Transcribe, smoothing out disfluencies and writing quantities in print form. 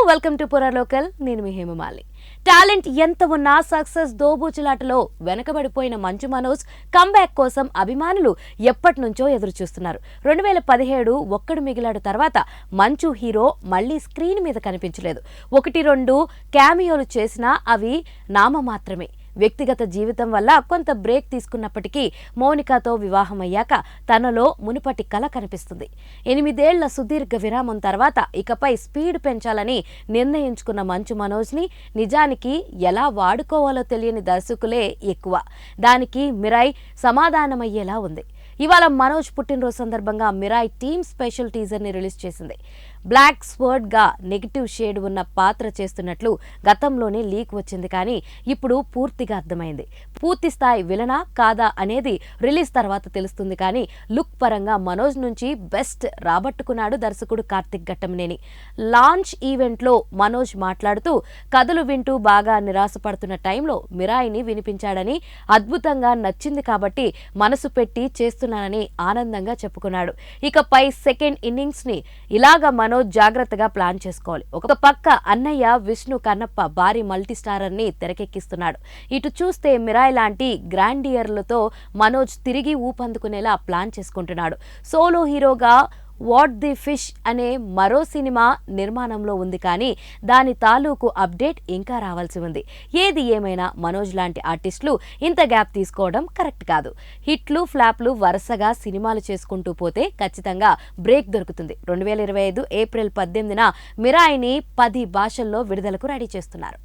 Welcome to పురా local. నేను మీ Hemamali. Talent ఎంత ఉన్నా సక్సెస్ దోబూచులాటలో వెనకబడిపోయిన మంచు మనోజ్ కంబ్యాక్ కోసం అభిమానులు ఎప్పటి నుంచో ఎదురు చూస్తున్నారు. 2017 ఒక్కడు మిగిలాడు తర్వాత మంచు హీరో మళ్లీ స్క్రీన్ మీద కనిపించలేదు. 1-2 క్యామియోలు చేసినా అవి నామమాత్రమే. వ్యక్తిగత జీవితం వల్ల కొంత బ్రేక్ తీసుకున్నప్పటికీ మౌనికతో వివాహమయ్యాక తనలో మునుపటి కళ కనిపిస్తుంది. 8 ఏళ్ల సుదీర్ఘ విరామం తర్వాత ఇకపై స్పీడ్ పెంచాలని నిర్ణయించుకున్న మంచు మనోజ్ని నిజానికి ఎలా వాడుకోవాలో తెలియని దర్శకులే ఎక్కువ. దానికి మిరాయ్ సమాధానమయ్యేలా ఉంది. ఇవాళ మనోజ్ పుట్టినరోజు సందర్భంగా మిరాయ్ టీమ్ స్పెషల్ టీజర్ని రిలీజ్ చేసింది. బ్లాక్ స్వర్డ్గా నెగిటివ్ షేడ్ ఉన్న పాత్ర చేస్తున్నట్లు గతంలోనే లీక్ వచ్చింది. కానీ ఇప్పుడు పూర్తిగా అర్థమైంది. పూర్తి స్థాయి విలనా కాదా అనేది రిలీజ్ తర్వాత తెలుస్తుంది. కానీ లుక్ పరంగా మనోజ్ నుంచి బెస్ట్ రాబట్టుకున్నాడు దర్శకుడు కార్తిక్ ఘట్టమనేని. లాంచ్ ఈవెంట్లో మనోజ్ మాట్లాడుతూ కథలు వింటూ బాగా నిరాశపడుతున్న టైంలో మిరాయిని వినిపించాడని, అద్భుతంగా నచ్చింది కాబట్టి మనసు పెట్టి చేస్తున్నానని ఆనందంగా చెప్పుకున్నాడు. ఇకపై సెకండ్ ఇన్నింగ్స్ ని ఇలాగా మనోజ్ జాగ్రత్తగా ప్లాన్ చేసుకోవాలి. ఒక పక్క అన్నయ్య విష్ణు కన్నప్ప భారీ మల్టీ స్టారర్ ని తెరకెక్కిస్తున్నాడు. ఇటు చూస్తే మిరాయ్ లాంటి గ్రాండియర్లతో మనోజ్ తిరిగి ఊపందుకునేలా ప్లాన్ చేసుకుంటున్నాడు. సోలో హీరోగా వాట్ ది ఫిష్ అనే మరో సినిమా నిర్మాణంలో ఉంది. కానీ దాని తాలూకు అప్డేట్ ఇంకా రావాల్సి ఉంది. ఏది ఏమైనా మనోజ్ లాంటి ఆర్టిస్టులు ఇంత గ్యాప్ తీసుకోవడం కరెక్ట్ కాదు. హిట్లు ఫ్లాప్లు వరుసగా సినిమాలు చేసుకుంటూ పోతే ఖచ్చితంగా బ్రేక్ దొరుకుతుంది. 2025 ఏప్రిల్ 18న మిరాయిని 10 భాషల్లో విడుదలకు రెడీ చేస్తున్నారు.